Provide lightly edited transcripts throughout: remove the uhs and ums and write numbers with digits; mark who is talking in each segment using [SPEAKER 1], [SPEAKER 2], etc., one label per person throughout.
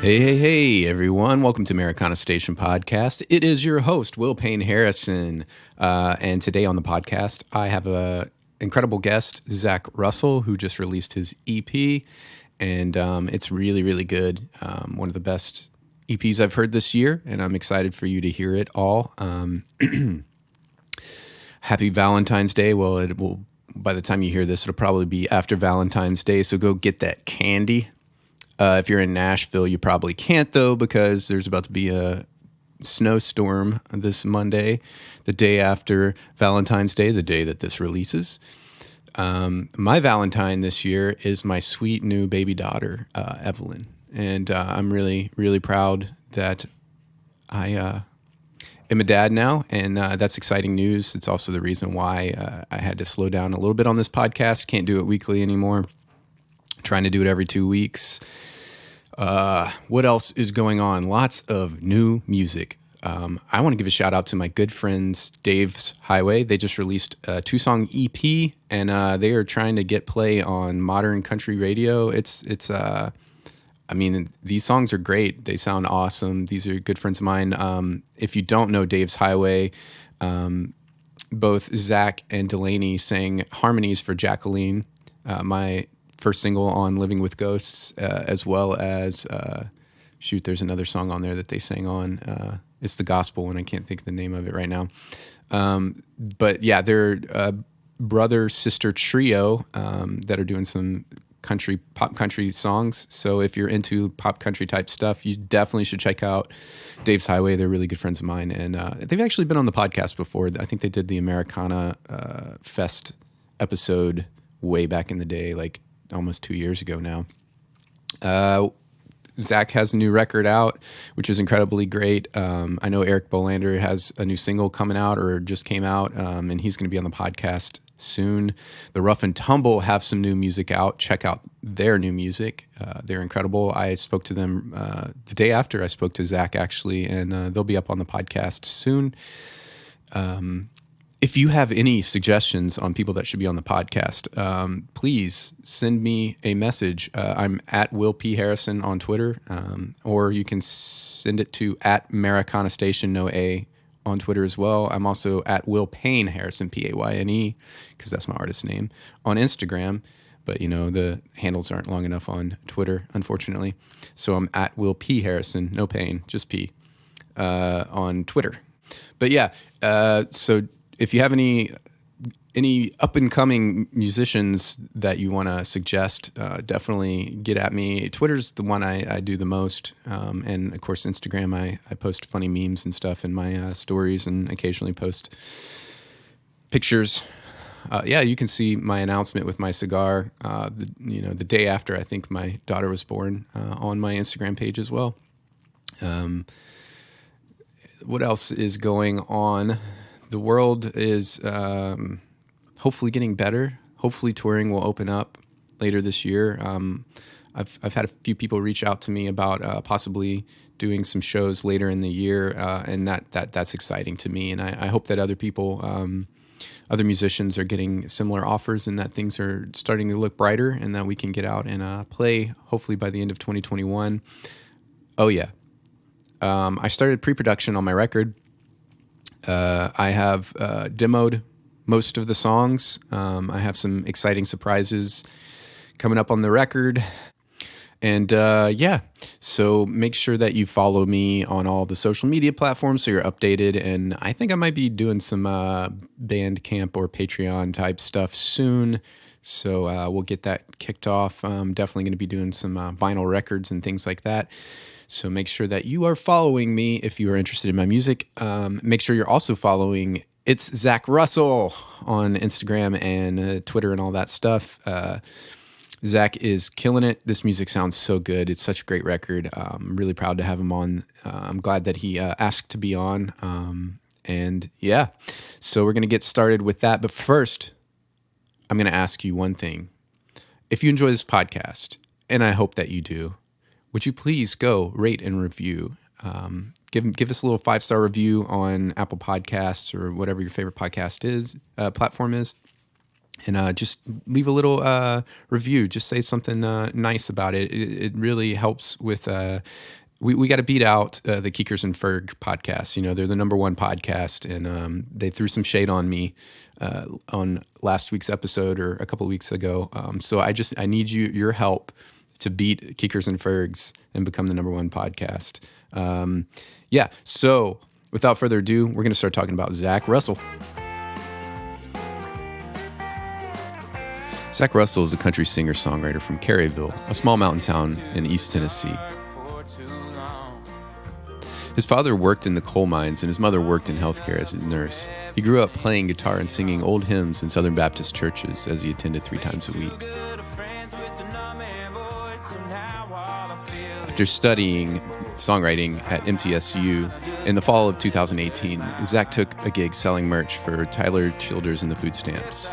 [SPEAKER 1] Hey, everyone. Welcome to Americana Station Podcast. It is your host, Will Payne Harrison. And today on the podcast, I have an incredible guest, Zach Russell, who just released his EP. And it's really, really good. One of the best EPs I've heard this year, and I'm excited for you to hear it all. Happy Valentine's Day. Well, it will. By the time you hear this, it'll probably be after Valentine's Day, so go get that candy. If you're in Nashville, you probably can't, though, because there's about to be a snowstorm this Monday, the day after Valentine's Day, the day that this releases. My Valentine this year is my sweet new baby daughter, Evelyn. And I'm really, really proud that I am a dad now, and that's exciting news. It's also the reason why I had to slow down a little bit on this podcast. Can't do it weekly anymore. Trying to do it every 2 weeks. What else is going on? Lots of new music. I want to give a shout out to my good friends, Dave's Highway. They just released a 2-song EP, and they are trying to get play on modern country radio. I mean, these songs are great. They sound awesome. These are good friends of mine. If you don't know Dave's Highway, both Zach and Delaney sang harmonies for Jacqueline, my first single on Living with Ghosts, as well as, there's another song on there that they sang on. It's the gospel, and I can't think of the name of it right now. But yeah, they're a brother-sister trio that are doing some pop country songs. So if you're into pop country type stuff, you definitely should check out Dave's Highway. They're really good friends of mine, and they've actually been on the podcast before. I think they did the Americana Fest episode way back in the day, like almost 2 years ago now. Zach has a new record out, which is incredibly great. I know Eric Bolander has a new single coming out or just came out, and he's going to be on the podcast soon. The Rough and Tumble have some new music out. Check out their new music. They're incredible. I spoke to them the day after I spoke to Zach, actually, and they'll be up on the podcast soon. If you have any suggestions on people that should be on the podcast, please send me a message. I'm at Will P. Harrison on Twitter, or you can send it to at Americana Station, no A, on Twitter as well. I'm also at Will Payne Harrison, Payne, because that's my artist name, on Instagram. But, the handles aren't long enough on Twitter, unfortunately. So I'm at Will P. Harrison, no Payne, just P, on Twitter. But yeah, so if you have any up-and-coming musicians that you want to suggest, definitely get at me. Twitter's the one I do the most, and of course Instagram, I post funny memes and stuff in my stories and occasionally post pictures. You can see my announcement with my cigar, the day after I think my daughter was born, on my Instagram page as well. What else is going on? The world is hopefully getting better. Hopefully touring will open up later this year. I've had a few people reach out to me about possibly doing some shows later in the year, and that's exciting to me. And I hope that other people, other musicians, are getting similar offers, and that things are starting to look brighter, and that we can get out and play hopefully by the end of 2021. Oh yeah, I started pre-production on my record. I have demoed most of the songs. I have some exciting surprises coming up on the record. And so make sure that you follow me on all the social media platforms so you're updated. And I think I might be doing some Bandcamp or Patreon type stuff soon. So we'll get that kicked off. I'm definitely going to be doing some vinyl records and things like that. So make sure that you are following me if you are interested in my music. Make sure you're also following It's Zach Russell on Instagram and Twitter and all that stuff. Zach is killing it. This music sounds so good. It's such a great record. I'm really proud to have him on. I'm glad that he asked to be on. So we're going to get started with that. But first, I'm going to ask you one thing. If you enjoy this podcast, and I hope that you do, would you please go rate and review? Give us a little 5-star review on Apple Podcasts or whatever your favorite podcast platform is. and just leave a little review. Just say something nice about it. It really helps with. We got to beat out the Keekers and Ferg podcast. You know, they're the number one podcast, and they threw some shade on me on last week's episode or a couple of weeks ago. So I need your help to beat Keekers and Fergs and become the number one podcast. Yeah. So without further ado, we're going to start talking about Zach Russell. Zach Russell is a country singer-songwriter from Caryville, a small mountain town in East Tennessee. His father worked in the coal mines and his mother worked in healthcare as a nurse. He grew up playing guitar and singing old hymns in Southern Baptist churches as he attended 3 times a week. After studying songwriting at MTSU in the fall of 2018, Zach took a gig selling merch for Tyler Childers and the Food Stamps,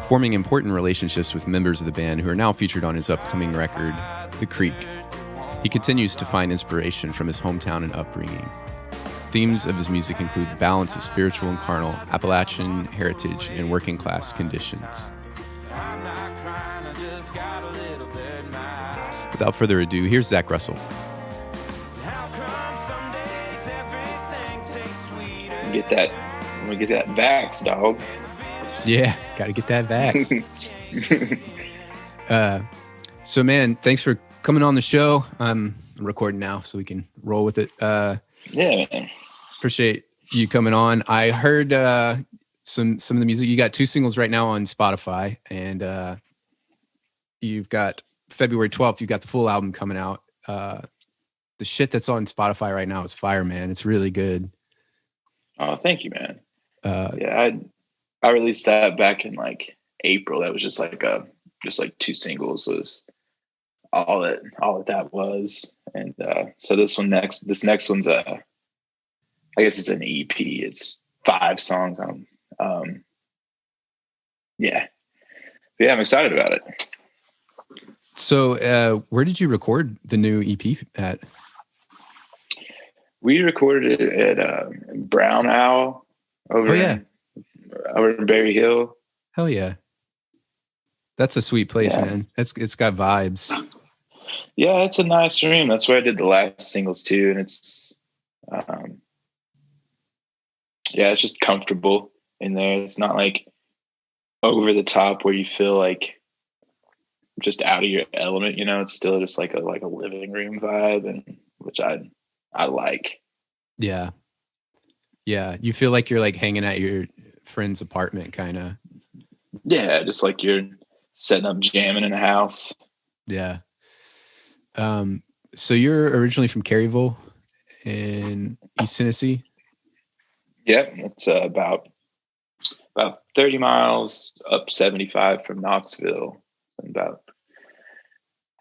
[SPEAKER 1] forming important relationships with members of the band who are now featured on his upcoming record, The Creek. He continues to find inspiration from his hometown and upbringing. Themes of his music include the balance of spiritual and carnal, Appalachian heritage, and working class conditions. Without further ado, here's Zach Russell.
[SPEAKER 2] Get that. I'm gonna get that Vax, dog.
[SPEAKER 1] Yeah, gotta get that Vax. So, man, thanks for coming on the show. I'm recording now, so we can roll with it.
[SPEAKER 2] Yeah, man.
[SPEAKER 1] Appreciate you coming on. I heard some of the music. You got 2 singles right now on Spotify, and you've got February 12th. You've got the full album coming out. The shit that's on Spotify right now is fire, man. It's really good.
[SPEAKER 2] Oh, thank you, man. Yeah, I released that back in like April. That was just like 2 singles was all that was. And so this next one's I guess it's an EP. It's 5 songs. Yeah. But yeah, I'm excited about it.
[SPEAKER 1] So where did you record the new EP at?
[SPEAKER 2] We recorded it at Brown Owl over in Berry Hill.
[SPEAKER 1] Hell yeah. That's a sweet place, man. It's got vibes.
[SPEAKER 2] Yeah, it's a nice room. That's where I did the last singles too. And it's it's just comfortable in there. It's not like over the top where you feel like just out of your element, you know. It's still just like a living room vibe, and which I like.
[SPEAKER 1] Yeah. You feel like you're like hanging at your friend's apartment, kind of.
[SPEAKER 2] Yeah, just like you're setting up jamming in a house.
[SPEAKER 1] Yeah. So you're originally from Caryville in East Tennessee?
[SPEAKER 2] Yep, it's about 30 miles up 75 from Knoxville, and about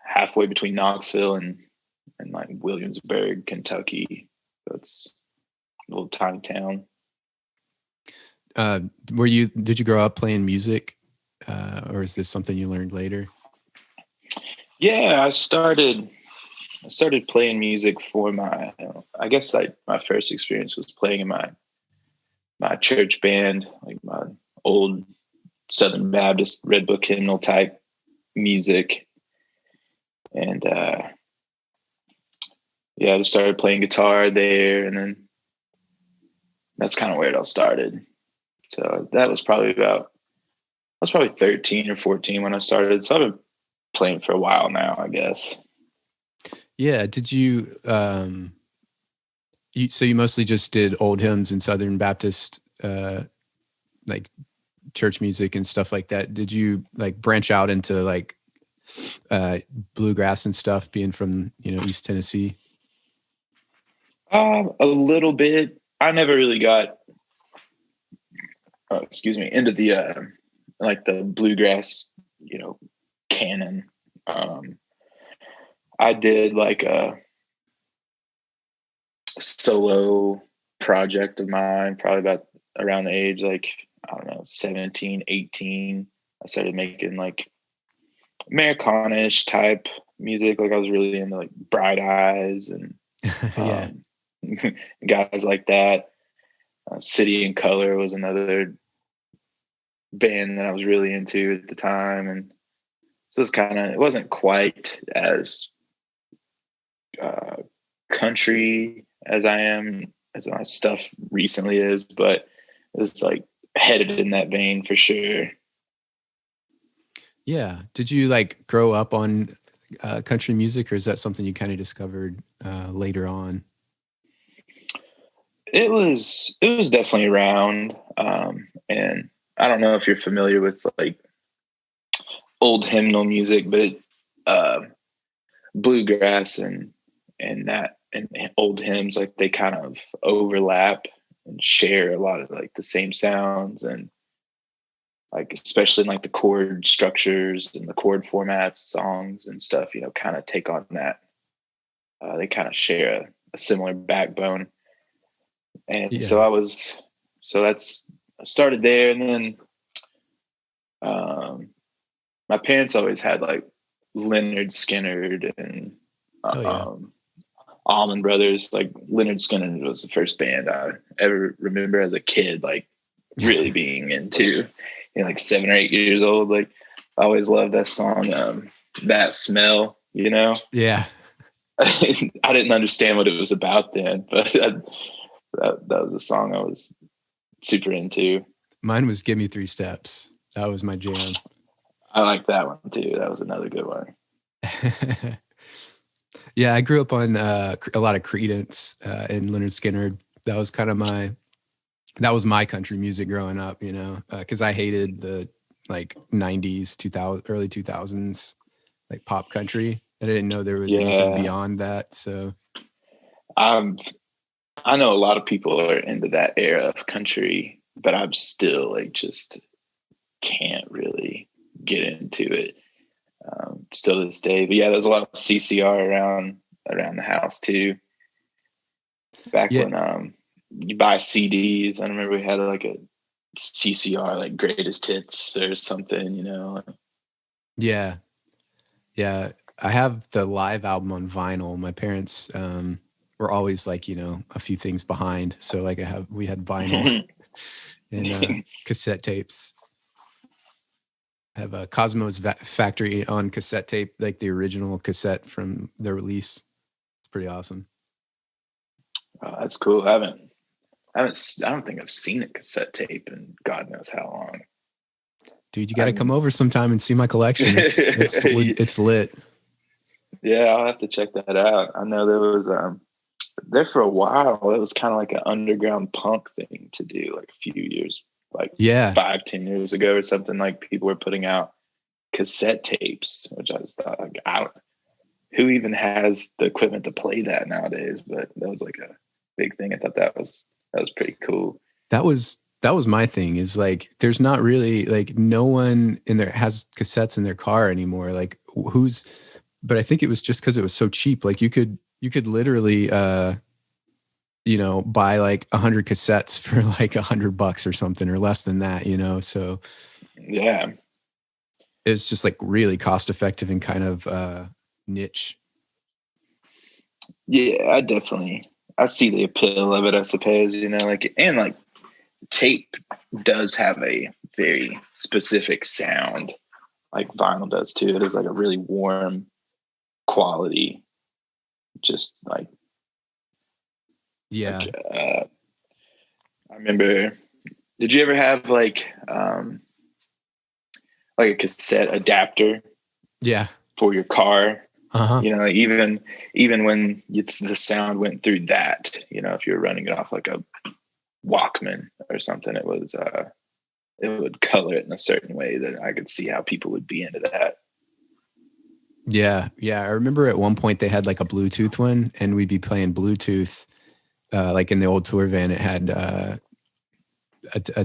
[SPEAKER 2] halfway between Knoxville and like Williamsburg, Kentucky. So it's a little tiny town.
[SPEAKER 1] Did you grow up playing music, or is this something you learned later?
[SPEAKER 2] Yeah, I started playing music for my. I guess my first experience was playing in my church band, like my old Southern Baptist Red Book hymnal type music, and I just started playing guitar there, and then that's kind of where it all started. So that was probably 13 or 14 when I started. So I've been playing for a while now, I guess.
[SPEAKER 1] Yeah. Did you, so you mostly just did old hymns and Southern Baptist, like church music and stuff like that. Did you like branch out into like, bluegrass and stuff, being from, East Tennessee?
[SPEAKER 2] A little bit. I never really got, into the, like the bluegrass, canon. I did like a solo project of mine, probably about around the age, like, I don't know, 17, 18. I started making like Americana-ish type music. Like I was really into like Bright Eyes and guys like that. City and Color was another band that I was really into at the time. And so it wasn't quite as country as as my stuff recently is, but it was like headed in that vein for sure.
[SPEAKER 1] Yeah. Did you like grow up on country music, or is that something you kind of discovered later on?
[SPEAKER 2] It was definitely around. And I don't know if you're familiar with like old hymnal music, but bluegrass and old hymns, like they kind of overlap and share a lot of like the same sounds, and like especially in like the chord structures and the chord formats, songs and stuff, you know, kind of take on that. They kind of share a similar backbone. And I started there. And then my parents always had like Leonard Skinner and Allman Brothers. Like Leonard Skinner was the first band I ever remember as a kid, like really being into, you know, like 7 or 8 years old. Like I always loved that song, That Smell, you know?
[SPEAKER 1] Yeah.
[SPEAKER 2] I didn't understand what it was about then, but that was a song I was super into.
[SPEAKER 1] Mine was Give Me 3 Steps. That was my jam.
[SPEAKER 2] I like that one too. That was another good one.
[SPEAKER 1] Yeah, I grew up on a lot of Creedence and Leonard Skinner. That was kind of my country music growing up, you know, because I hated the like 90s, 2000, early 2000s, like pop country. I didn't know there was anything beyond that. So
[SPEAKER 2] I know a lot of people are into that era of country, but I'm still like just can't really get into it still to this day. But yeah, there's a lot of CCR around the house too. Back when you buy CDs, I remember we had like a CCR like greatest hits or something, you know.
[SPEAKER 1] Yeah. I have the live album on vinyl. My parents were always like, you know, a few things behind. So like we had vinyl and cassette tapes. I have a Cosmo's Factory on cassette tape, like the original cassette from the release. It's pretty awesome.
[SPEAKER 2] Oh, that's cool. I don't think I've seen a cassette tape in God knows how long.
[SPEAKER 1] Dude, you got to come over sometime and see my collection. It's lit.
[SPEAKER 2] Yeah, I'll have to check that out. I know there was there for a while. It was kind of like an underground punk thing to do, like a few years, like 5-10 years ago or something. Like people were putting out cassette tapes, which I just thought, like, who even has the equipment to play that nowadays? But that was like a big thing. I thought that was pretty cool.
[SPEAKER 1] That was my thing, is like, there's not really like no one in there has cassettes in their car anymore. Like but I think it was just because it was so cheap. Like you could literally, you know, buy like 100 cassettes for like $100 or something, or less than that, you know? So
[SPEAKER 2] yeah,
[SPEAKER 1] it's just like really cost effective and kind of niche.
[SPEAKER 2] Yeah, I see the appeal of it, I suppose, you know, like, and like tape does have a very specific sound, like vinyl does too. It is like a really warm quality, just like,
[SPEAKER 1] yeah.
[SPEAKER 2] I remember, did you ever have like a cassette adapter?
[SPEAKER 1] Yeah.
[SPEAKER 2] For your car?
[SPEAKER 1] Uh-huh.
[SPEAKER 2] You know, like even when the sound went through that, you know, if you're running it off like a Walkman or something, it would color it in a certain way that I could see how people would be into that.
[SPEAKER 1] Yeah. I remember at one point they had like a Bluetooth one, and we'd be playing Bluetooth, like in the old tour van. It had a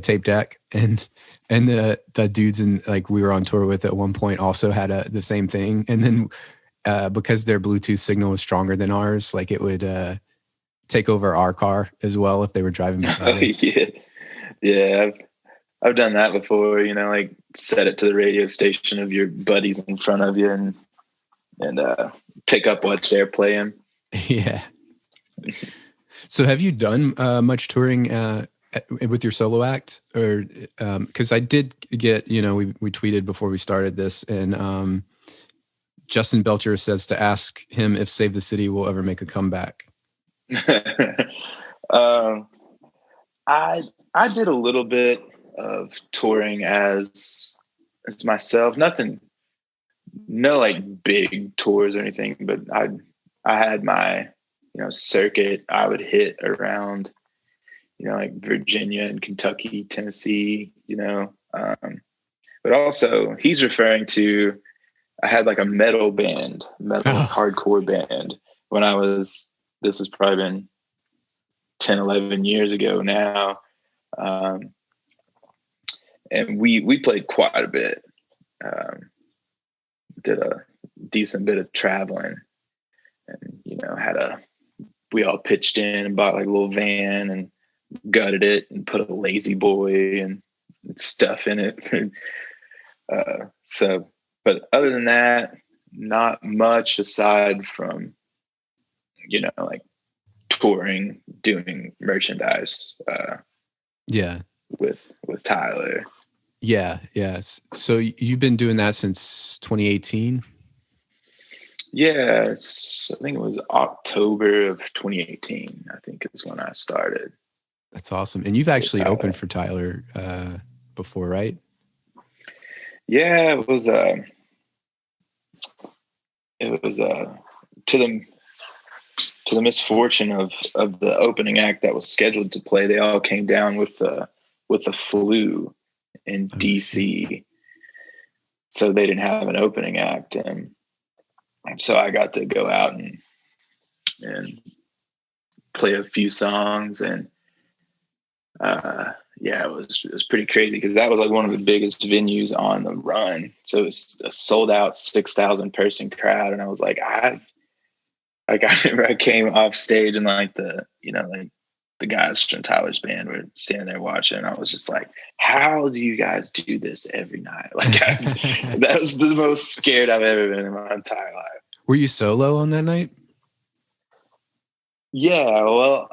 [SPEAKER 1] tape deck, and the dudes in like we were on tour with at one point also had the same thing. And then because their Bluetooth signal was stronger than ours, like it would take over our car as well if they were driving beside us.
[SPEAKER 2] Yeah. I've done that before, you know, like set it to the radio station of your buddies in front of you and pick up what they're playing.
[SPEAKER 1] Yeah. So have you done much touring with your solo act, or because I did get, we tweeted before we started this, and Justin Belcher says to ask him if Save the City will ever make a comeback.
[SPEAKER 2] I did a little bit of touring as myself. No like big tours or anything, but I had my circuit I would hit around like Virginia and Kentucky, Tennessee, but also he's referring to, I had like a metal hardcore band when this has probably been 10, 11 years ago now. And we played quite a bit, did a decent bit of traveling, and, we all pitched in and bought like a little van and gutted it and put a lazy boy and stuff in it. But other than that, not much aside from, like touring, doing merchandise, with Tyler.
[SPEAKER 1] Yeah. Yes. So you've been doing that since 2018?
[SPEAKER 2] Yeah. I think it was October of 2018, I think is when I started.
[SPEAKER 1] That's awesome. And you've actually opened for Tyler before, right?
[SPEAKER 2] Yeah, it was to the misfortune of the opening act that was scheduled to play. They all came down with the flu in DC, so they didn't have an opening act, and so I got to go out and play a few songs, and it was pretty crazy because that was like one of the biggest venues on the run. So it's a sold out 6,000 person crowd, and I was like, I remember I came off stage and like the guys from Tyler's band were standing there watching. And I was just like, how do you guys do this every night? Like that was the most scared I've ever been in my entire life.
[SPEAKER 1] Were you solo on that night?
[SPEAKER 2] Yeah. Well,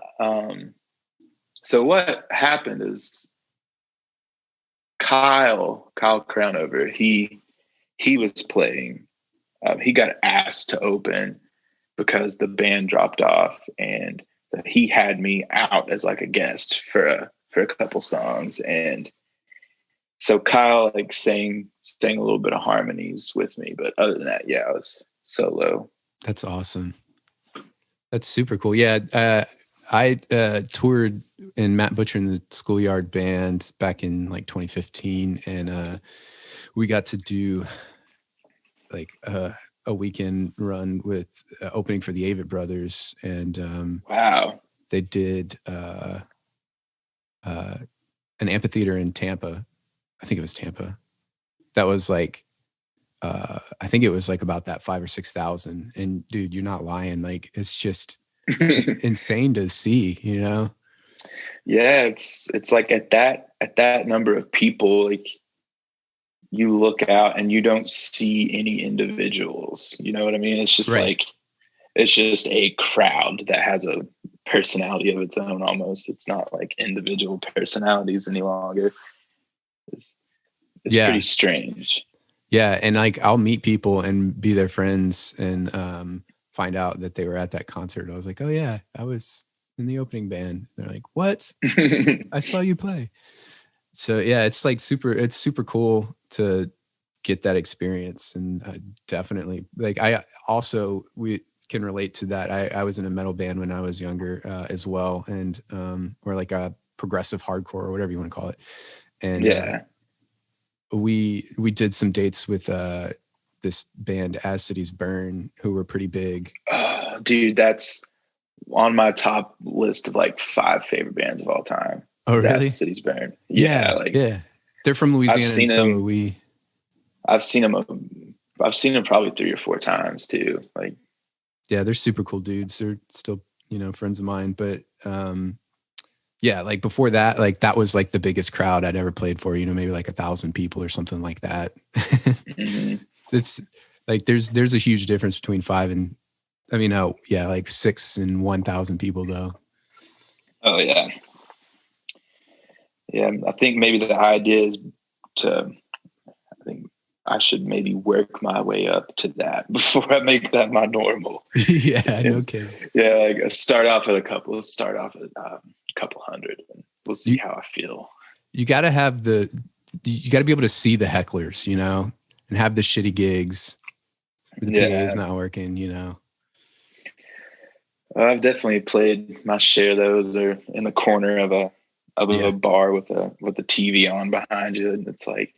[SPEAKER 2] so what happened is Kyle Crownover, he was playing. He got asked to open because the band dropped off, and he had me out as like a guest for a couple songs. And so Kyle like sang a little bit of harmonies with me, but other than that, I was solo.
[SPEAKER 1] That's awesome. That's super cool. Yeah. I toured in Matt Butcher and the Schoolyard Band back in like 2015, and we got to do like a weekend run with opening for the Avett Brothers, and
[SPEAKER 2] wow,
[SPEAKER 1] they did an amphitheater in Tampa. I think it was Tampa. That was like I think it was like about that 5,000 or 6,000. And dude, you're not lying. Like it's just insane to see,
[SPEAKER 2] Yeah, it's like at that number of people, like you look out and you don't see any individuals. You know what I mean? It's just
[SPEAKER 1] right.
[SPEAKER 2] Like it's just a crowd that has a personality of its own almost. It's not like individual personalities any longer. It's pretty strange.
[SPEAKER 1] Yeah, and like I'll meet people and be their friends and find out that they were at that concert. I was like, oh yeah, I was in the opening band. They're like, what? I saw you play. So yeah, it's like super cool to get that experience. And definitely like we can relate to that. I was in a metal band when I was younger as well. And or like a progressive hardcore or whatever you want to call it. And we did some dates with this band As Cities Burn, who were pretty big.
[SPEAKER 2] Oh, dude, that's on my top list of like 5 favorite bands of all time.
[SPEAKER 1] Oh, really?
[SPEAKER 2] As Cities Burn.
[SPEAKER 1] Yeah. They're from Louisiana, and so are we.
[SPEAKER 2] I've seen them probably 3 or 4 times too. Like,
[SPEAKER 1] yeah, they're super cool dudes. They're still, friends of mine. But yeah, like before that, like that was like the biggest crowd I'd ever played for, maybe like 1,000 people or something like that.
[SPEAKER 2] Mm-hmm.
[SPEAKER 1] It's like, there's a huge difference between 6 and 1,000 people though.
[SPEAKER 2] Oh yeah. Yeah, I think maybe the idea is I think I should maybe work my way up to that before I make that my normal.
[SPEAKER 1] Yeah, no kidding.
[SPEAKER 2] Yeah, like start off at a couple hundred, and we'll see how I feel.
[SPEAKER 1] You got to have you got to be able to see the hecklers, and have the shitty gigs. The PA is not working,
[SPEAKER 2] I've definitely played my share of those, or in the corner of a bar with a TV on behind you, and it's like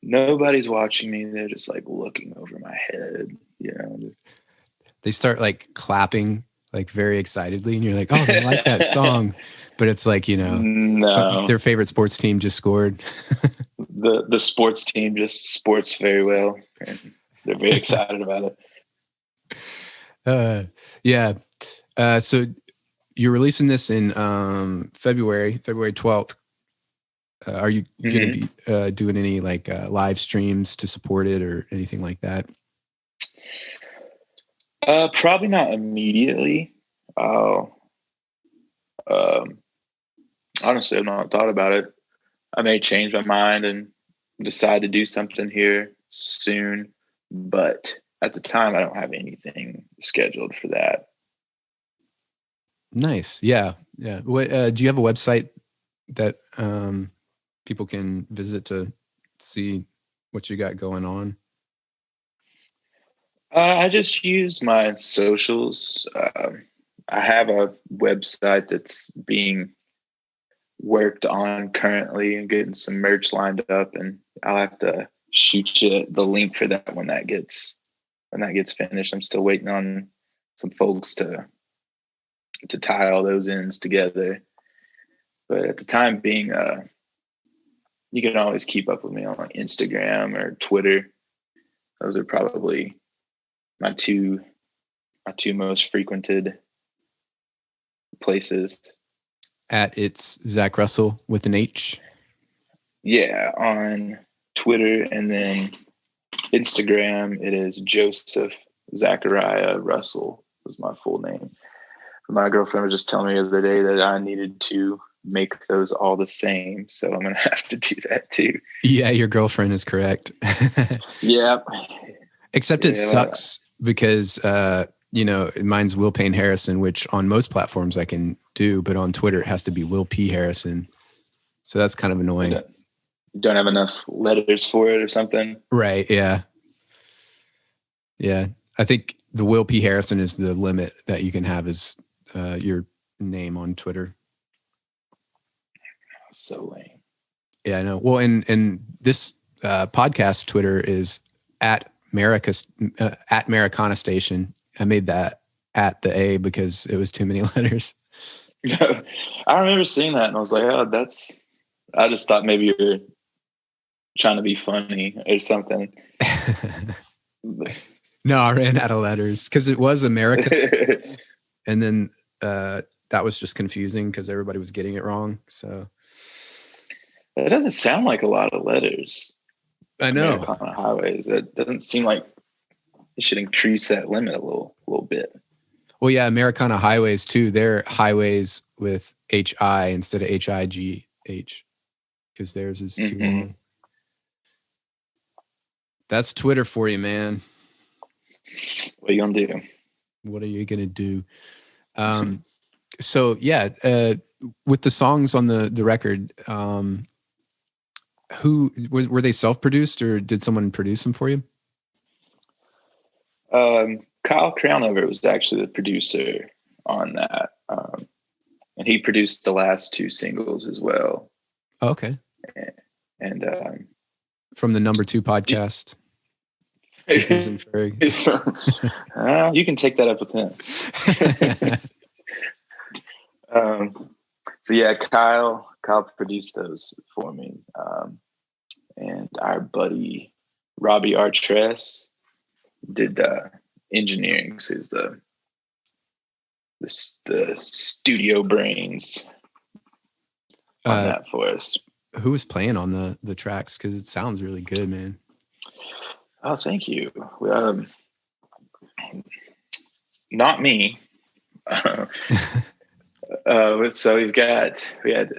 [SPEAKER 2] nobody's watching me. They're just like looking over my head,
[SPEAKER 1] They start like clapping like very excitedly, and you're like, oh, they like that song. But it's like,
[SPEAKER 2] no.
[SPEAKER 1] Their favorite sports team just scored.
[SPEAKER 2] The sports team just sports very well, and they're very excited about
[SPEAKER 1] it. Yeah. So you're releasing this in February 12th. Are you going to be doing any like live streams to support it or anything like that?
[SPEAKER 2] Probably not immediately. Honestly, I've not thought about it. I may change my mind and decide to do something here soon, but at the time, I don't have anything scheduled for that.
[SPEAKER 1] Nice. Yeah. Yeah. What, do you have a website that people can visit to see what you got going on?
[SPEAKER 2] I just use my socials. I have a website that's being worked on currently and getting some merch lined up, and I'll have to shoot you the link for that when that gets finished. I'm still waiting on some folks to tie all those ends together. But at the time being, you can always keep up with me on Instagram or Twitter. Those are probably my two most frequented places.
[SPEAKER 1] At it's Zach Russell with an H.
[SPEAKER 2] Yeah, on Twitter, and then Instagram, it is Joseph Zachariah Russell was my full name. My girlfriend was just telling me the other day that I needed to make those all the same, so I'm gonna have to do that too.
[SPEAKER 1] Yeah, your girlfriend is correct.
[SPEAKER 2] Yeah.
[SPEAKER 1] Except it sucks because mine's Will Payne Harrison, which on most platforms I can do, but on Twitter it has to be Will P. Harrison. So that's kind of annoying.
[SPEAKER 2] You don't have enough letters for it or something?
[SPEAKER 1] Right, yeah. Yeah. I think the Will P. Harrison is the limit that you can have as your name on Twitter.
[SPEAKER 2] So lame.
[SPEAKER 1] Yeah, I know. Well, and this podcast Twitter is at Americana Station. I made that at the A because it was too many letters.
[SPEAKER 2] I remember seeing that and I was like, oh, I just thought maybe you're trying to be funny or something.
[SPEAKER 1] No, I ran out of letters because it was America. And then that was just confusing because everybody was getting it wrong. So
[SPEAKER 2] it doesn't sound like a lot of letters.
[SPEAKER 1] I know.
[SPEAKER 2] Americana highways. It doesn't seem like you should increase that limit a little bit.
[SPEAKER 1] Well, yeah, Americana highways too. They're highways with HI instead of HIGH because theirs is too long. That's Twitter for you, man.
[SPEAKER 2] What are you gonna do?
[SPEAKER 1] What are you gonna do? So yeah, with the songs on the record, who were they self-produced or did someone produce them for you?
[SPEAKER 2] Kyle Crownover was actually the producer on that, and he produced the last two singles as well.
[SPEAKER 1] Oh, okay.
[SPEAKER 2] And
[SPEAKER 1] from the number 2 podcast.
[SPEAKER 2] You can take that up with him. So yeah, Kyle produced those for me, and our buddy Robbie Artress did the engineering. So he's the studio brains on that for us.
[SPEAKER 1] Who was playing on the tracks? Because it sounds really good, man.
[SPEAKER 2] Oh, thank you. Not me. So we had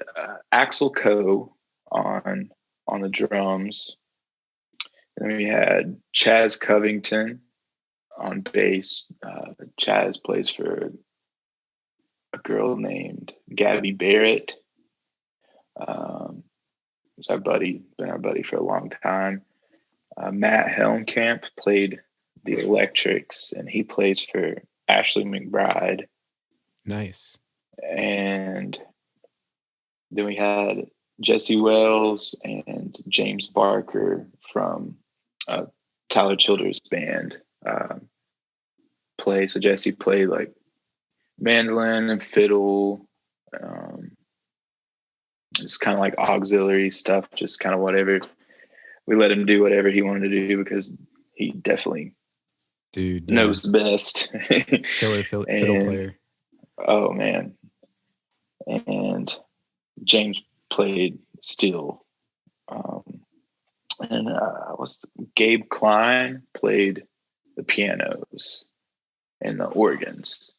[SPEAKER 2] Axel Coe on the drums, and then we had Chaz Covington on bass. Chaz plays for a girl named Gabby Barrett. Who's our buddy, been our buddy for a long time. Matt Helmkamp played the electrics, and he plays for Ashley McBride.
[SPEAKER 1] Nice.
[SPEAKER 2] And then we had Jesse Wells and James Barker from Tyler Childers' band play. So Jesse played like mandolin and fiddle, just kind of like auxiliary stuff, just kind of whatever. We let him do whatever he wanted to do because he definitely knows best.
[SPEAKER 1] Killer fiddle player.
[SPEAKER 2] Oh man. And James played steel. Gabe Klein played the pianos and the organs.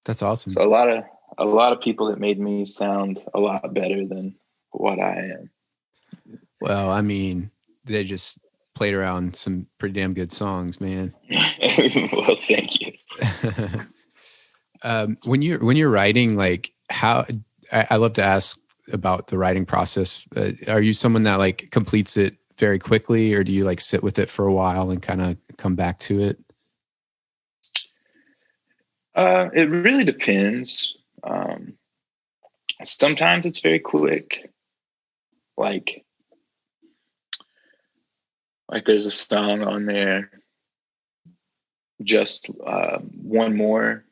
[SPEAKER 1] That's awesome.
[SPEAKER 2] So a lot of people that made me sound a lot better than what I am. Well,
[SPEAKER 1] I mean, they just played around some pretty damn good songs, man.
[SPEAKER 2] Well, thank you.
[SPEAKER 1] When you're writing, like how I love to ask about the writing process. Are you someone that like completes it very quickly, or do you like sit with it for a while and kind of come back to it?
[SPEAKER 2] It really depends. Sometimes it's very quick. Like there's a song on there, just one more,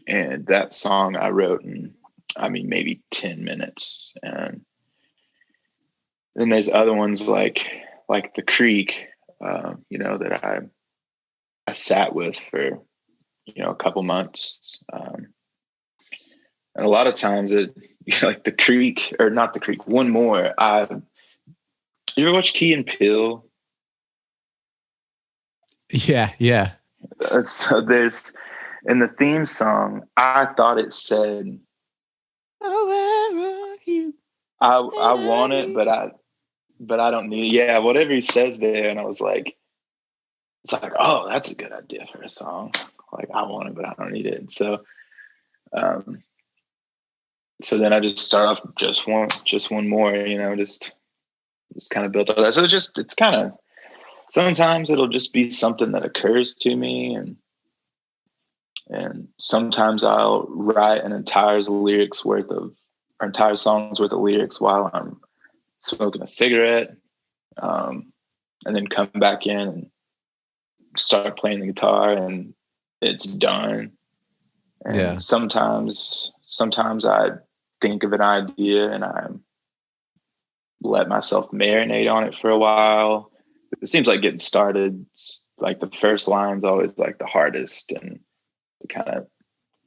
[SPEAKER 2] and that song I wrote in, maybe 10 minutes. And then there's other ones like The Creek, that I sat with for, a couple months. And a lot of times like The Creek, or not The Creek, one more. You ever watch Key and Peele?
[SPEAKER 1] Yeah.
[SPEAKER 2] So there's, in the theme song, I thought it said, "Oh, where are you? I want it, but I don't need it." Yeah, whatever he says there, and I was like, it's like, oh, that's a good idea for a song. Like, I want it, but I don't need it. And so, so then I just start off just one more, just kind of built up that. So it's kind of, sometimes it'll just be something that occurs to me, and sometimes I'll write an entire song's worth of lyrics while I'm smoking a cigarette, and then come back in and start playing the guitar, and it's done. And
[SPEAKER 1] yeah.
[SPEAKER 2] Sometimes I think of an idea and I let myself marinate on it for a while. It seems like getting started, like the first line's always like the hardest, and to kind of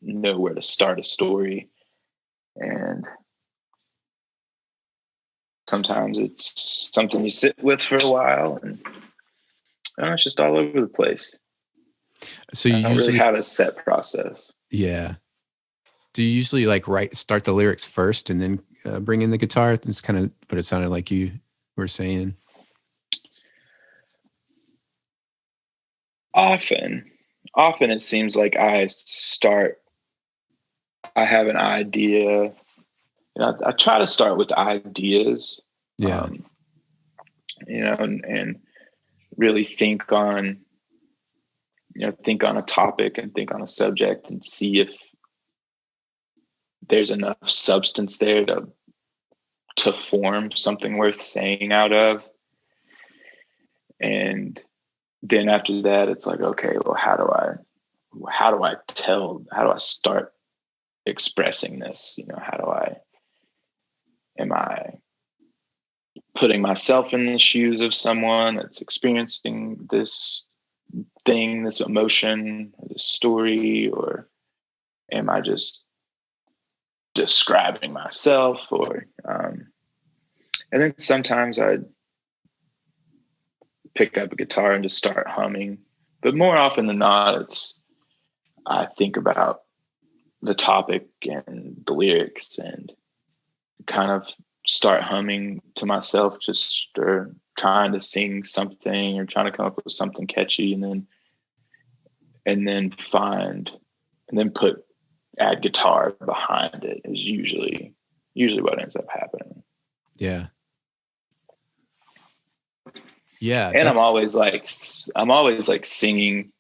[SPEAKER 2] know where to start a story. And sometimes it's something you sit with for a while, and it's just all over the place.
[SPEAKER 1] So you
[SPEAKER 2] don't really have a set process.
[SPEAKER 1] Yeah. Do you usually like start the lyrics first and then bring in the guitar? That's kind of what it sounded like you were saying.
[SPEAKER 2] Often it seems like I have an idea. I try to start with ideas.
[SPEAKER 1] Yeah.
[SPEAKER 2] And really think on a topic and think on a subject and see if there's enough substance there to form something worth saying out of. And then after that, it's like, okay, well, how do I start expressing this? Am I putting myself in the shoes of someone that's experiencing this thing, this emotion, this story, or am I just describing myself? Or and then sometimes I'd pick up a guitar and just start humming, but more often than not, I think about the topic and the lyrics, and kind of start humming to myself, just or trying to sing something or trying to come up with something catchy, and then add guitar behind it is usually what ends up happening.
[SPEAKER 1] Yeah. Yeah.
[SPEAKER 2] And I'm always like singing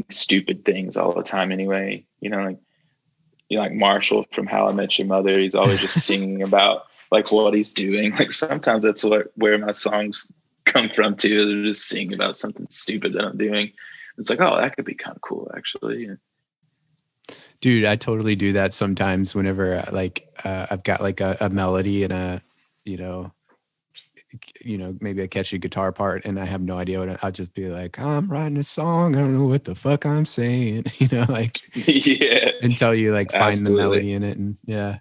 [SPEAKER 2] stupid things all the time anyway. Like Marshall from How I Met Your Mother. He's always just singing about like what he's doing. Like sometimes that's where my songs come from too. They're just singing about something stupid that I'm doing. It's like, oh, that could be kind of cool actually.
[SPEAKER 1] Dude, I totally do that sometimes whenever I've got like a melody and maybe a catchy guitar part and I have no idea I'll just be like, oh, I'm writing a song. I don't know what the fuck I'm saying,
[SPEAKER 2] yeah.
[SPEAKER 1] Until you like find
[SPEAKER 2] Absolutely.
[SPEAKER 1] the melody in it. And yeah.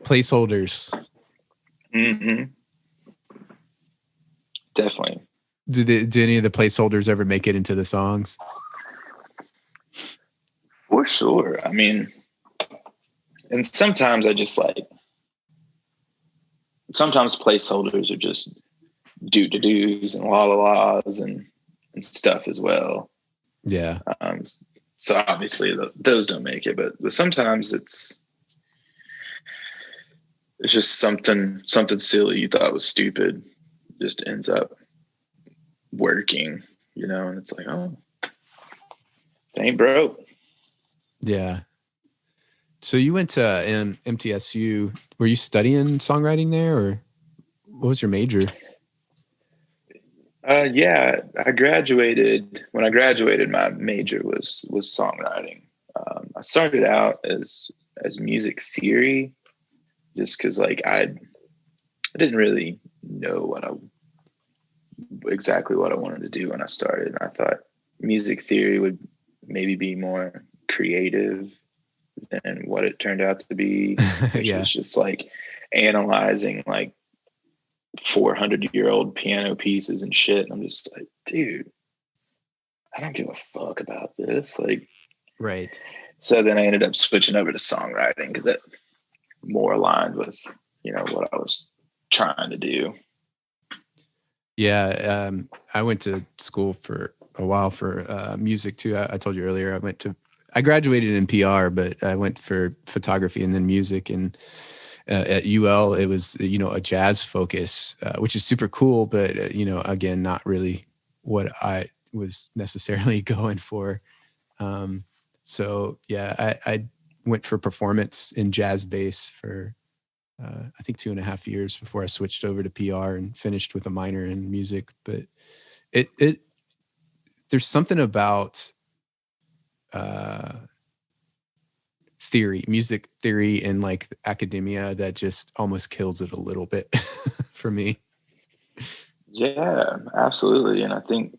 [SPEAKER 1] Placeholders.
[SPEAKER 2] Mm-hmm. Definitely.
[SPEAKER 1] Do any of the placeholders ever make it into the songs?
[SPEAKER 2] For sure. I mean, and sometimes sometimes placeholders are just do-to-dos and la-la-las and stuff as well.
[SPEAKER 1] Yeah.
[SPEAKER 2] So obviously those don't make it, but sometimes it's just something silly you thought was stupid just ends up working, and it's like, oh, it ain't broke.
[SPEAKER 1] Yeah. So you went to MTSU. Were you studying songwriting there, or what was your major?
[SPEAKER 2] Yeah, I graduated. When I graduated, my major was songwriting. I started out as music theory, just because like I didn't really know exactly what I wanted to do when I started. And I thought music theory would maybe be more creative than what it turned out to be, which was just like analyzing like 400-year-old piano pieces and shit. And I'm just like, dude, I don't give a fuck about this. Like,
[SPEAKER 1] right.
[SPEAKER 2] So then I ended up switching over to songwriting because that more aligned with, what I was trying to do.
[SPEAKER 1] Yeah. I went to school for a while for music too. I told you earlier, I graduated in PR, but I went for photography and then music. And at UL, it was, a jazz focus, which is super cool, but, again, not really what I was necessarily going for. So yeah, I went for performance in jazz bass for, I think 2.5 years before I switched over to PR and finished with a minor in music. But there's something about, music theory and like academia that just almost kills it a little bit for me.
[SPEAKER 2] Yeah, absolutely. And I think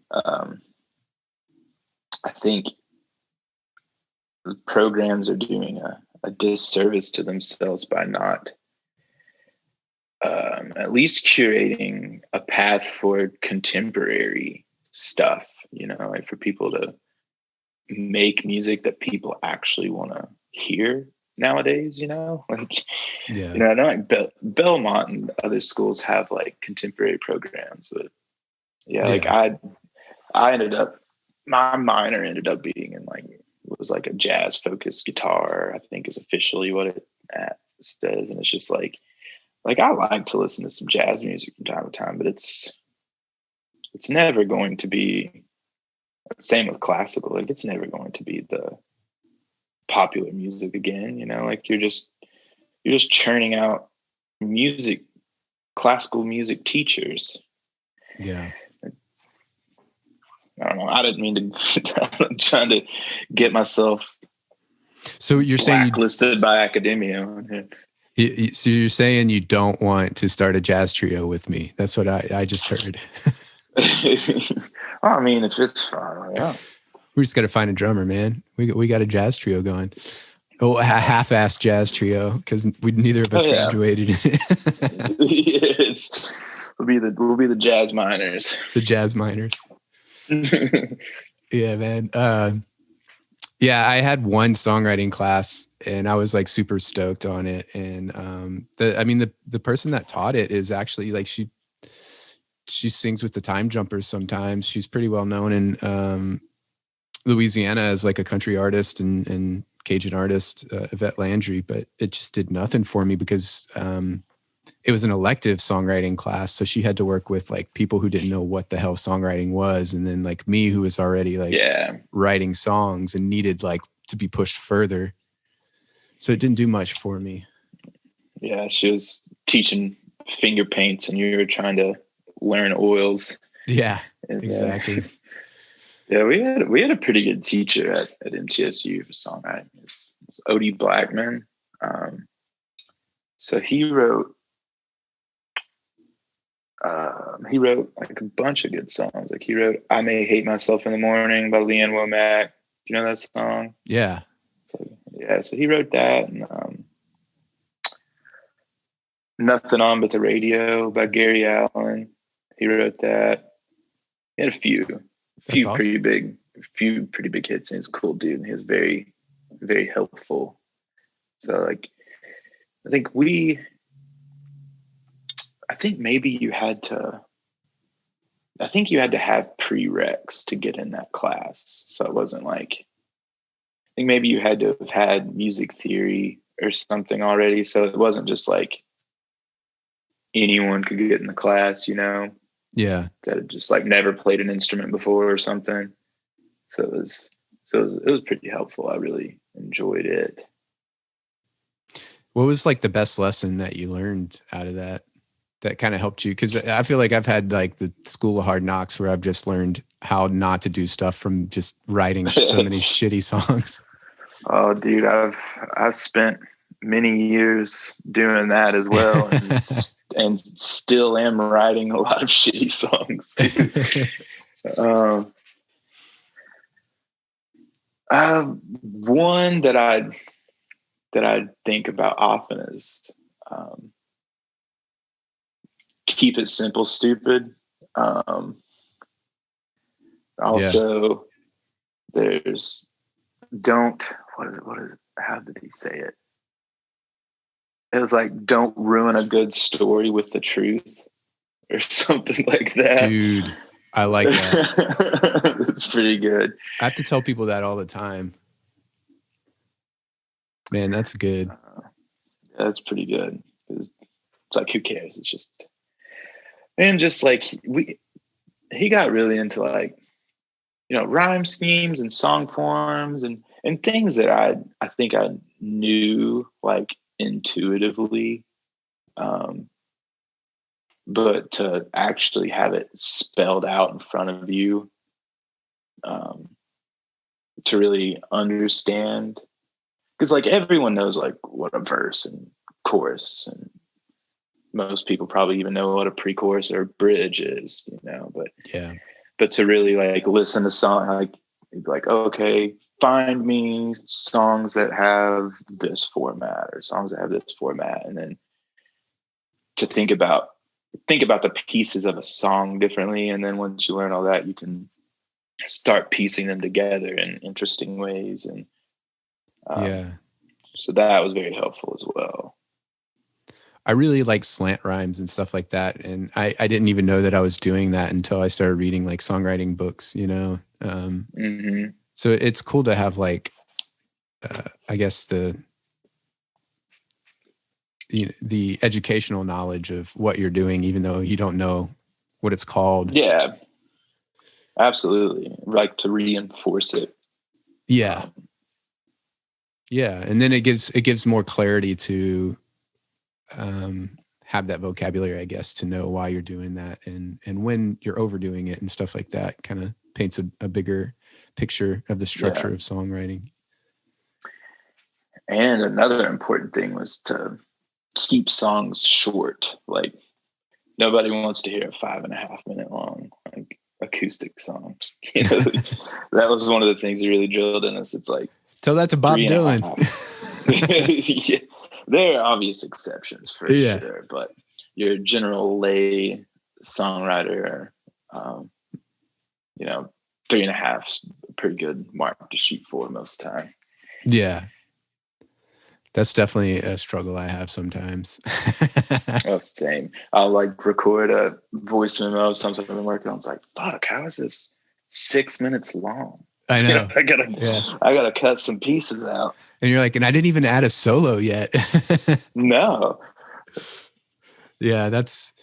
[SPEAKER 2] the programs are doing a disservice to themselves by not at least curating a path for contemporary stuff, like for people to make music that people actually want to hear nowadays, like,
[SPEAKER 1] yeah.
[SPEAKER 2] I know like Belmont and other schools have like contemporary programs, but like I ended up, my minor ended up being in like, it was like a jazz focused guitar, I think is officially what it says. And it's just like I like to listen to some jazz music from time to time, but it's never going to be, same with classical, like it's never going to be the popular music again, like you're just churning out music, classical music teachers.
[SPEAKER 1] Yeah.
[SPEAKER 2] I don't know. I didn't mean to, I'm trying to get myself
[SPEAKER 1] so you're saying
[SPEAKER 2] blacklisted by academia.
[SPEAKER 1] So you're saying you don't want to start a jazz trio with me? That's what I just heard.
[SPEAKER 2] I mean, if it's fine, yeah.
[SPEAKER 1] We just got to find a drummer, man. We got a jazz trio going. Oh, a half-assed jazz trio because neither of us graduated.
[SPEAKER 2] We'll be the jazz minors.
[SPEAKER 1] The jazz minors. Yeah, man. Yeah, I had one songwriting class and I was like super stoked on it. And the person that taught it is actually like she sings with the Time Jumpers sometimes. She's pretty well known in Louisiana as like a country artist and Cajun artist, Yvette Landry, but it just did nothing for me because it was an elective songwriting class. So she had to work with like people who didn't know what the hell songwriting was. And then like me, who was already like writing songs and needed like to be pushed further. So it didn't do much for me.
[SPEAKER 2] Yeah. She was teaching finger paints and you were trying to learn oils.
[SPEAKER 1] Yeah, exactly.
[SPEAKER 2] Yeah, we had a pretty good teacher at MTSU for songwriting. It's Odie Blackman. So he wrote like a bunch of good songs. Like he wrote "I May Hate Myself in the Morning" by Leanne Womack. Do you know that song?
[SPEAKER 1] Yeah.
[SPEAKER 2] So he wrote that, and "Nothing On But the Radio" by Gary Allan. He wrote that. He had a few
[SPEAKER 1] Awesome.
[SPEAKER 2] pretty big hits, and he's a cool dude. And he was very, very helpful. So like, I think maybe you had to have prereqs to get in that class. So it wasn't like, I think maybe you had to have had music theory or something already. So it wasn't just like anyone could get in the class, you know?
[SPEAKER 1] Yeah.
[SPEAKER 2] That had just like never played an instrument before or something. So it was pretty helpful. I really enjoyed it.
[SPEAKER 1] What was like the best lesson that you learned out of that kind of helped you? Because I feel like I've had like the School of Hard Knocks where I've just learned how not to do stuff from just writing so many shitty songs.
[SPEAKER 2] Oh, dude, I've spent many years doing that as well, and still am writing a lot of shitty songs too. One that I think about often is keep it simple, stupid. Also, there's how did he say it? It was like, don't ruin a good story with the truth or something like that.
[SPEAKER 1] Dude, I like that.
[SPEAKER 2] It's pretty good.
[SPEAKER 1] I have to tell people that all the time. Man, that's good.
[SPEAKER 2] Yeah, that's pretty good. It's like, who cares? It's just, and just like he got really into like, you know, rhyme schemes and song forms and things that I think I knew like intuitively, but to actually have it spelled out in front of you, to really understand, because like everyone knows like what a verse and chorus, and most people probably even know what a pre-chorus or a bridge is, you know, but to really like listen to song, like, okay, find me songs that have this format or songs that have this format. And then to think about the pieces of a song differently. And then once you learn all that, you can start piecing them together in interesting ways. And so that was very helpful as well.
[SPEAKER 1] I really like slant rhymes and stuff like that. And I didn't even know that I was doing that until I started reading like songwriting books, you know? So it's cool to have like, I guess the educational knowledge of what you're doing, even though you don't know what it's called.
[SPEAKER 2] Yeah, absolutely. Like to reinforce it.
[SPEAKER 1] Yeah. And then it gives more clarity to, have that vocabulary, I guess, to know why you're doing that and when you're overdoing it and stuff like that. Kind of paints a bigger picture of the structure of songwriting.
[SPEAKER 2] And another important thing was to keep songs short. Like nobody wants to hear a 5.5 minute long like acoustic song. You know, that was one of the things he really drilled in us. It's like,
[SPEAKER 1] tell that to Bob Dylan.
[SPEAKER 2] Yeah. There are obvious exceptions for sure, but your general lay songwriter, 3.5 is pretty good mark to shoot for most of the time.
[SPEAKER 1] Yeah. That's definitely a struggle I have sometimes.
[SPEAKER 2] Oh, same. I'll like record a voice memo of something I'm working on. It's like, fuck, how is this 6 minutes long?
[SPEAKER 1] I know.
[SPEAKER 2] I gotta cut some pieces out.
[SPEAKER 1] And you're like, and I didn't even add a solo yet.
[SPEAKER 2] No.
[SPEAKER 1] Yeah, that's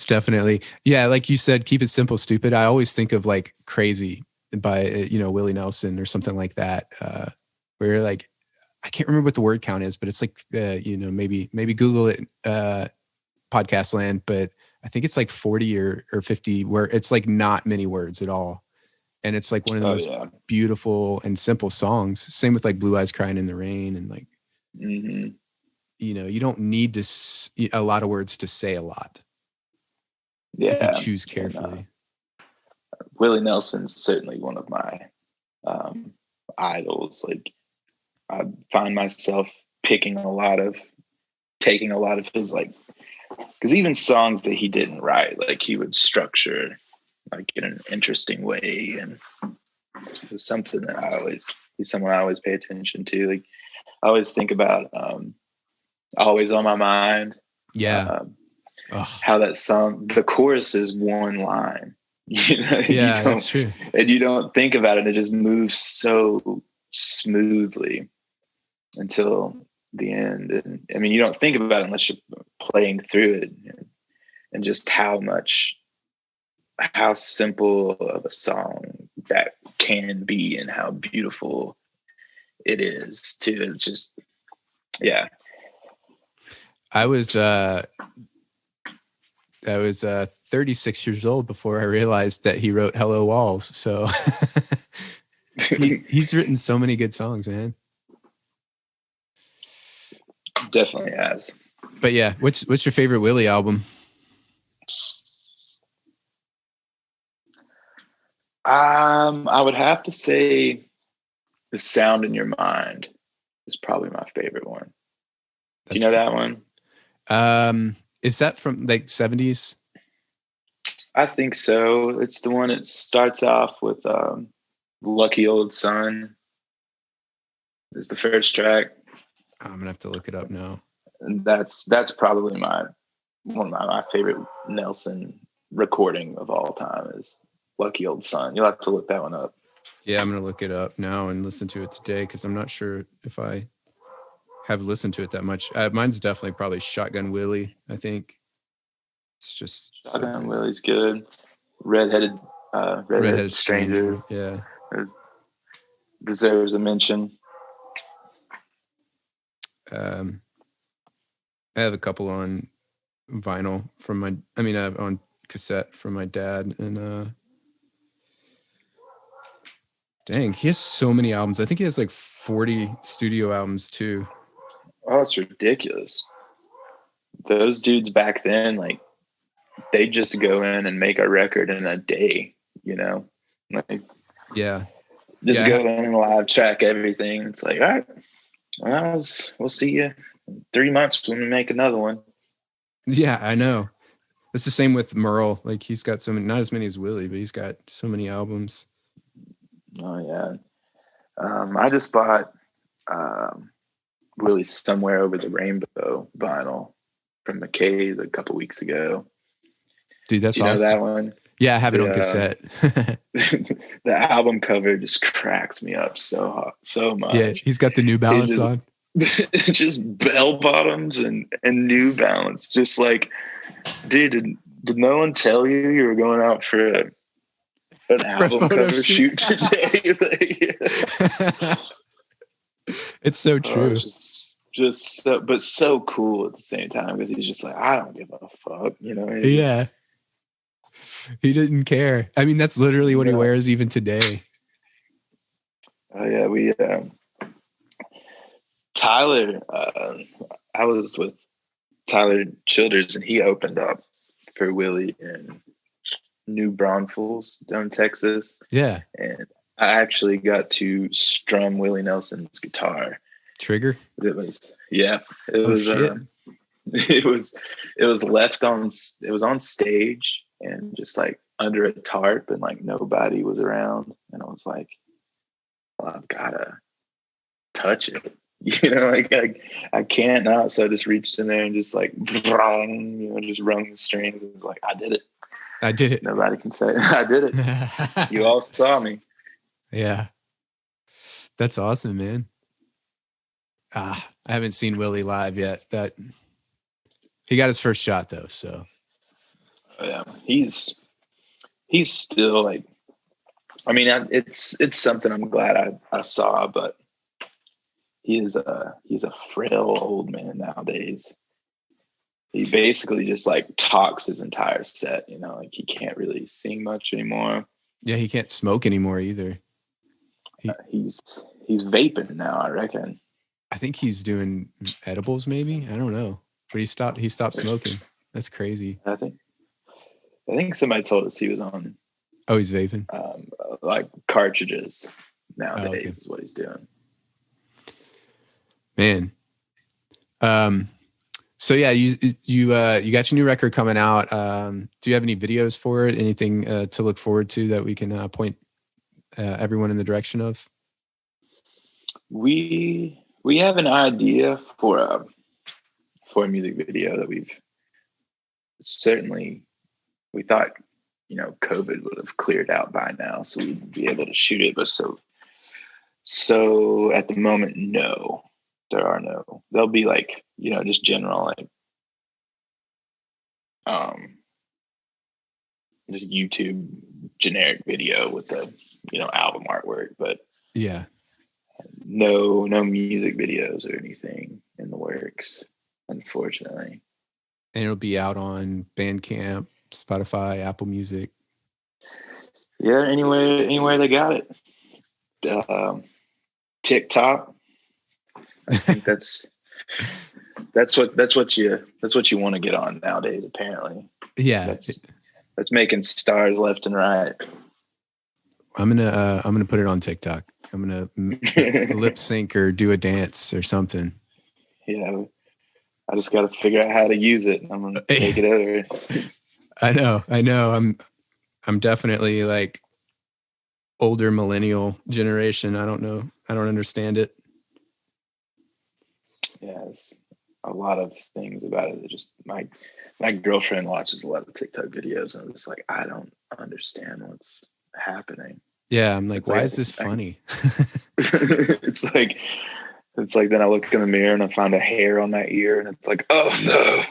[SPEAKER 1] definitely, yeah, like you said, keep it simple, stupid. I always think of like Crazy by, Willie Nelson or something like that, where you're like, I can't remember what the word count is, but it's like, maybe Google it, podcast land, but I think it's like 40 or 50 where it's like not many words at all. And it's like one of the most beautiful and simple songs. Same with like Blue Eyes Crying in the Rain. And like, you don't need a lot of words to say a lot.
[SPEAKER 2] Yeah.
[SPEAKER 1] If you choose carefully.
[SPEAKER 2] Willie Nelson's certainly one of my idols. Like, I find myself taking a lot of his, like, because even songs that he didn't write, like, he would structure like in an interesting way, and it was something that he's someone I always pay attention to. Like, I always think about Always on My Mind.
[SPEAKER 1] Yeah.
[SPEAKER 2] How that song, the chorus is one line.
[SPEAKER 1] Yeah, that's true.
[SPEAKER 2] And you don't think about it. It just moves so smoothly until the end. And I mean, you don't think about it unless you're playing through it, and just how simple of a song that can be and how beautiful it is too. It's just, yeah.
[SPEAKER 1] I was 36 years old before I realized that he wrote Hello Walls. So he's written so many good songs, man.
[SPEAKER 2] Definitely has.
[SPEAKER 1] But yeah, what's your favorite Willie album?
[SPEAKER 2] I would have to say The Sound in Your Mind is probably my favorite one. Do you know that one?
[SPEAKER 1] Is that from like 70s?
[SPEAKER 2] I think so. It's the one that starts off with Lucky Old Son is the first track.
[SPEAKER 1] I'm gonna have to look it up now.
[SPEAKER 2] And that's probably one of my favorite Nelson recording of all time is Lucky Old Son. You'll have to look that one up.
[SPEAKER 1] Yeah, I'm gonna look it up now and listen to it today, because I'm not sure if I have listened to it that much. Mine's definitely probably Shotgun Willie. I think it's just
[SPEAKER 2] Shotgun Willie's good. Redheaded Stranger.
[SPEAKER 1] Yeah,
[SPEAKER 2] deserves a mention.
[SPEAKER 1] I have a couple on vinyl on cassette from my dad, and dang, he has so many albums. I think he has like 40 studio albums too.
[SPEAKER 2] Oh, it's ridiculous. Those dudes back then, like, they just go in and make a record in a day, like,
[SPEAKER 1] yeah,
[SPEAKER 2] just go in and live track everything. It's like, all right, well, we'll see you in 3 months when we make another one.
[SPEAKER 1] Yeah, I know. It's the same with Merle. Like, he's got so many, not as many as Willie, but he's got so many albums.
[SPEAKER 2] Oh yeah. I just bought Willie's Somewhere Over the Rainbow vinyl from McKay's a couple weeks ago.
[SPEAKER 1] Dude, that's
[SPEAKER 2] awesome.
[SPEAKER 1] You
[SPEAKER 2] know that one?
[SPEAKER 1] Yeah, I have it on cassette.
[SPEAKER 2] The album cover just cracks me up so much.
[SPEAKER 1] Yeah, he's got the New Balance on.
[SPEAKER 2] Just bell bottoms and New Balance. Just like, dude, did no one tell you were going out for an album cover shoot today?
[SPEAKER 1] It's so true.
[SPEAKER 2] Just so, but so cool at the same time, because he's just like, I don't give a fuck,
[SPEAKER 1] Yeah. He didn't care. I mean, that's literally what he wears even today.
[SPEAKER 2] Oh yeah, Tyler, I was with Tyler Childers, and he opened up for Willie in New Braunfels down in Texas.
[SPEAKER 1] Yeah.
[SPEAKER 2] And I actually got to strum Willie Nelson's guitar.
[SPEAKER 1] Trigger?
[SPEAKER 2] It was on stage and just like under a tarp, and like nobody was around. And I was like, well, I've gotta touch it. Like I can't not. So I just reached in there and just like, just rung the strings. And was like, I did it.
[SPEAKER 1] I did it.
[SPEAKER 2] Nobody can say it. I did it. You all saw me.
[SPEAKER 1] Yeah. That's awesome, man. I haven't seen Willie live yet. He got his first shot though. So
[SPEAKER 2] yeah, he's still like, I mean, it's something I'm glad I saw, but he's a frail old man nowadays. He basically just like talks his entire set, like he can't really sing much anymore.
[SPEAKER 1] Yeah, he can't smoke anymore either.
[SPEAKER 2] He's vaping now, I reckon.
[SPEAKER 1] I think he's doing edibles, maybe. I don't know, but he stopped smoking. That's crazy.
[SPEAKER 2] I think somebody told us he was on.
[SPEAKER 1] Oh, he's vaping.
[SPEAKER 2] Like cartridges nowadays.
[SPEAKER 1] Okay.
[SPEAKER 2] Is what he's doing.
[SPEAKER 1] Man. So yeah, you got your new record coming out. Do you have any videos for it? Anything to look forward to that we can point everyone in the direction of?
[SPEAKER 2] We have an idea for a music video that we thought, COVID would have cleared out by now, so we'd be able to shoot it. But so at the moment, no, there are no. There'll be like, just general like, just YouTube generic video with the, album artwork, but
[SPEAKER 1] yeah,
[SPEAKER 2] no music videos or anything in the works, unfortunately.
[SPEAKER 1] And it'll be out on Bandcamp, Spotify, Apple Music.
[SPEAKER 2] Yeah, anywhere they got it. TikTok. I think that's what you want to get on nowadays. Apparently,
[SPEAKER 1] yeah,
[SPEAKER 2] that's making stars left and right.
[SPEAKER 1] I'm gonna put it on TikTok. I'm gonna lip sync or do a dance or something.
[SPEAKER 2] Yeah, I just got to figure out how to use it. I'm gonna take it over.
[SPEAKER 1] I know. I'm definitely like older millennial generation. I don't know. I don't understand it.
[SPEAKER 2] Yeah, it's a lot of things about it. Just my girlfriend watches a lot of TikTok videos, and I'm just like, I don't understand what's happening.
[SPEAKER 1] Yeah, I'm like, why is this funny?
[SPEAKER 2] It's like then I look in the mirror and I find a hair on my ear, and it's like, oh no,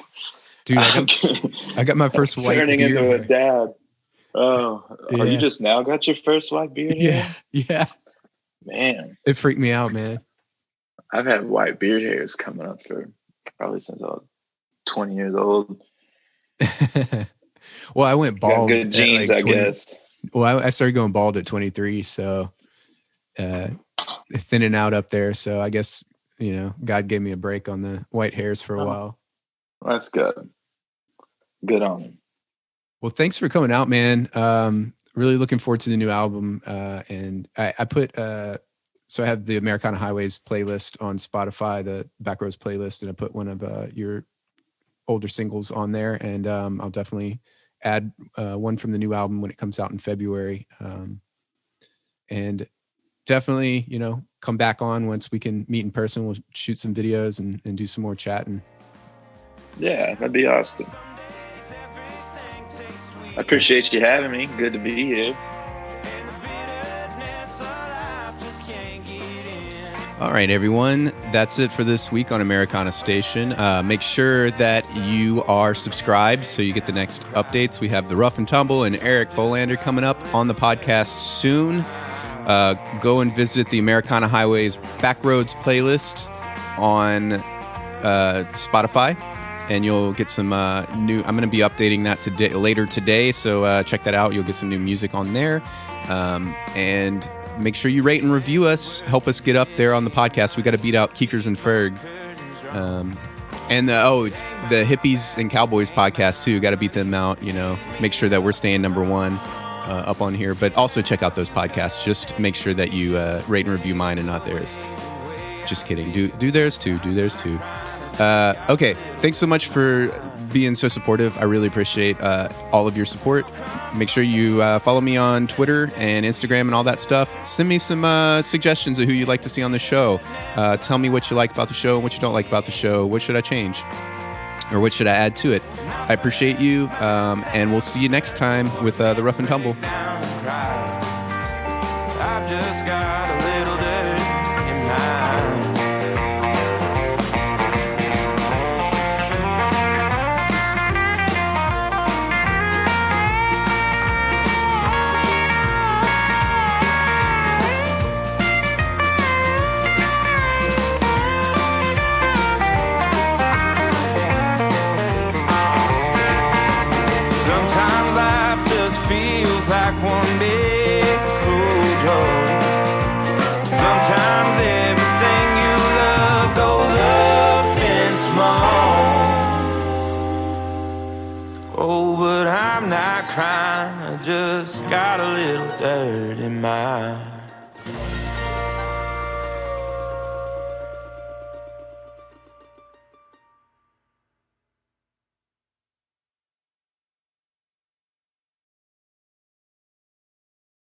[SPEAKER 1] dude! I got my first white
[SPEAKER 2] turning
[SPEAKER 1] beard
[SPEAKER 2] into
[SPEAKER 1] hair.
[SPEAKER 2] a dad. Oh,
[SPEAKER 1] yeah.
[SPEAKER 2] You just now got your first white beard hair?
[SPEAKER 1] Yeah.
[SPEAKER 2] Man,
[SPEAKER 1] it freaked me out, man.
[SPEAKER 2] I've had white beard hairs coming up for probably since I was 20 years old.
[SPEAKER 1] Well, I went bald.
[SPEAKER 2] Got good genes,
[SPEAKER 1] like 20,
[SPEAKER 2] I guess.
[SPEAKER 1] Well, I started going bald at 23, so thinning out up there. So I guess, God gave me a break on the white hairs for a while.
[SPEAKER 2] That's good. Good on him.
[SPEAKER 1] Well, thanks for coming out, man. Really looking forward to the new album. And I put, so I have the Americana Highways playlist on Spotify, the Backroads playlist, and I put one of your older singles on there. And I'll definitely add one from the new album when it comes out in February. And definitely, come back on once we can meet in person. We'll shoot some videos and do some more chatting.
[SPEAKER 2] Yeah, that'd be awesome. I appreciate you having me. Good to be here.
[SPEAKER 1] All right, everyone. That's it for this week on Americana Station. Make sure that you are subscribed so you get the next updates. We have the Rough and Tumble and Eric Bolander coming up on the podcast soon. Go and visit the Americana Highways Backroads playlist on Spotify, and you'll get some new. I'm going to be updating that later today, so check that out. You'll get some new music on there, and make sure you rate and review us. Help us get up there on the podcast. We got to beat out Keekers and Ferg, and the Hippies and Cowboys podcast too. Got to beat them out. Make sure that we're staying number one up on here. But also check out those podcasts. Just make sure that you rate and review mine and not theirs. Just kidding. Do theirs too. Do theirs too. Okay. Thanks so much for being so supportive. I really appreciate all of your support. Make sure you follow me on Twitter and Instagram and all that stuff. Send me some suggestions of who you'd like to see on the show. Tell me what you like about the show and what you don't like about the show. What should I change? Or what should I add to it? I appreciate you, and we'll see you next time with the Rough and Tumble. I've just got a little dirt in mind. Sometimes life just feels like one big cruel joke. Sometimes everything you love goes up in smoke. Oh, but I'm not crying, I just got a little dirt in my eye.